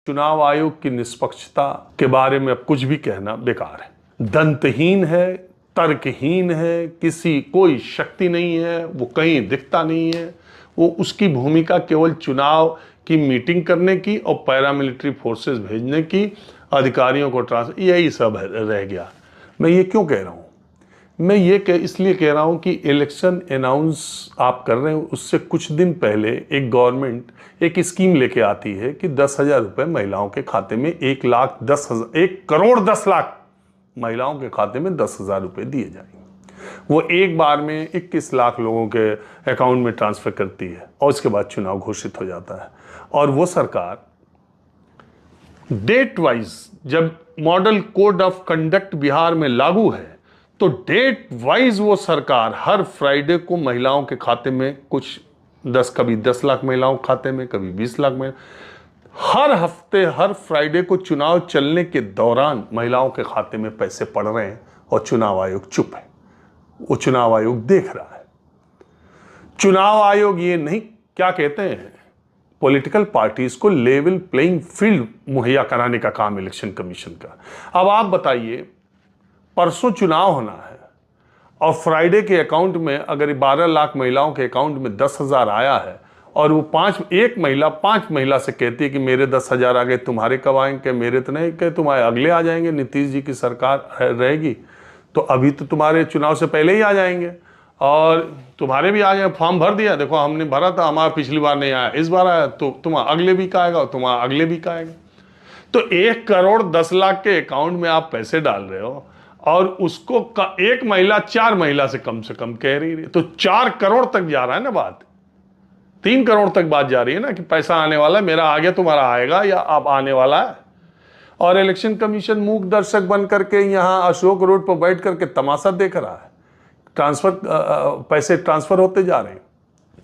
चुनाव आयोग की निष्पक्षता के बारे में अब कुछ भी कहना बेकार है। दंतहीन है, तर्कहीन है, कोई शक्ति नहीं है, वो कहीं दिखता नहीं है। वो उसकी भूमिका केवल चुनाव की मीटिंग करने की और पैरामिलिट्री फोर्सेस भेजने की, अधिकारियों को ट्रांसफर, यही सब रह गया। मैं ये क्यों कह रहा हूँ? मैं ये इसलिए कह रहा हूँ कि इलेक्शन अनाउंस आप कर रहे हैं, उससे कुछ दिन पहले एक गवर्नमेंट एक स्कीम लेके आती है कि 10,000 रुपये महिलाओं के खाते में 1,10,000 महिलाओं के खाते में 10,000 रुपये दिए जाएंगे। वो एक बार में 21 लाख लोगों के अकाउंट में ट्रांसफर करती है और उसके बाद चुनाव घोषित हो जाता है। और वो सरकार डेट वाइज, जब model code of conduct Bihar में लागू है तो डेट वाइज वो सरकार हर फ्राइडे को महिलाओं के खाते में कभी 10 लाख महिलाओं के खाते में, कभी 20 लाख में, हर हफ्ते हर फ्राइडे को चुनाव चलने के दौरान महिलाओं के खाते में पैसे पड़ रहे हैं और चुनाव आयोग चुप है। वो चुनाव आयोग देख रहा है। चुनाव आयोग ये नहीं, क्या कहते हैं, पॉलिटिकल पार्टीज को लेवल प्लेइंग फील्ड मुहैया कराने का काम इलेक्शन कमीशन का। अब आप बताइए, परसों चुनाव होना है और फ्राइडे के अकाउंट में अगर 12 लाख महिलाओं के अकाउंट में 10,000 आया है और वो पांच महिला से कहती है कि मेरे 10,000 आ गए, तुम्हारे कब आएंगे? मेरे तो नहीं, कहे तुम्हारे अगले आ जाएंगे, नीतीश जी की सरकार रहेगी तो अभी तो तुम्हारे चुनाव से पहले ही आ जाएंगे और तुम्हारे भी आ जाए। फॉर्म भर दिया, देखो हमने भरा था, हमारा पिछली बार नहीं आया, इस बार आया, तो तुम्हारा अगले वीक आएगा और तुम्हारा अगले वीक आएगा। तो 1,10,00,000 के अकाउंट में आप पैसे डाल रहे हो और उसको एक महिला 4 महिला से कम कह रही है, तो 4 करोड़ तक जा रहा है ना बात। 3 करोड़ तक बात जा रही है ना कि पैसा आने वाला है, मेरा आगे तुम्हारा आएगा या अब आने वाला है। और इलेक्शन कमीशन मूक दर्शक बन करके यहां अशोक रोड पर बैठ करके तमाशा देख रहा है। पैसे ट्रांसफर होते जा रहे हैं।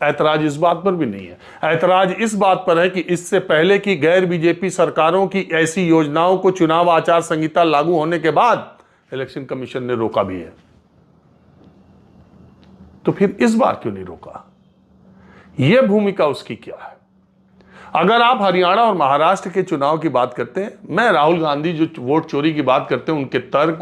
ऐतराज इस बात पर भी नहीं है। ऐतराज इस बात पर है कि इससे पहले की गैर बीजेपी सरकारों की ऐसी योजनाओं को चुनाव आचार संहिता लागू होने के बाद इलेक्शन कमीशन ने रोका भी है। तो फिर इस बार क्यों नहीं रोका? यह भूमिका उसकी क्या है? अगर आप हरियाणा और महाराष्ट्र के चुनाव की बात करते हैं, मैं राहुल गांधी जो वोट चोरी की बात करते हैं, उनके तर्क,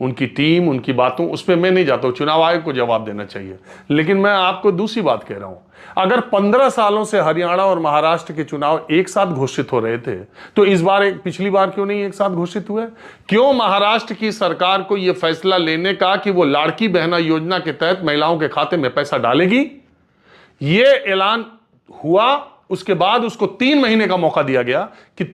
उनकी टीम, उनकी बातों, उस पर मैं नहीं जाता हूं। चुनाव आयोग को जवाब देना चाहिए। लेकिन मैं आपको दूसरी बात कह रहा हूं, अगर 15 सालों से हरियाणा और महाराष्ट्र के चुनाव एक साथ घोषित हो रहे थे तो इस बार पिछली बार क्यों नहीं एक साथ घोषित हुए? क्यों महाराष्ट्र की सरकार को यह फैसला लेने का कि वो लाड़की बहना योजना के तहत महिलाओं के खाते में पैसा डालेगी? यह ऐलान हुआ, उसके बाद उसको 3 महीने का मौका दिया गया कि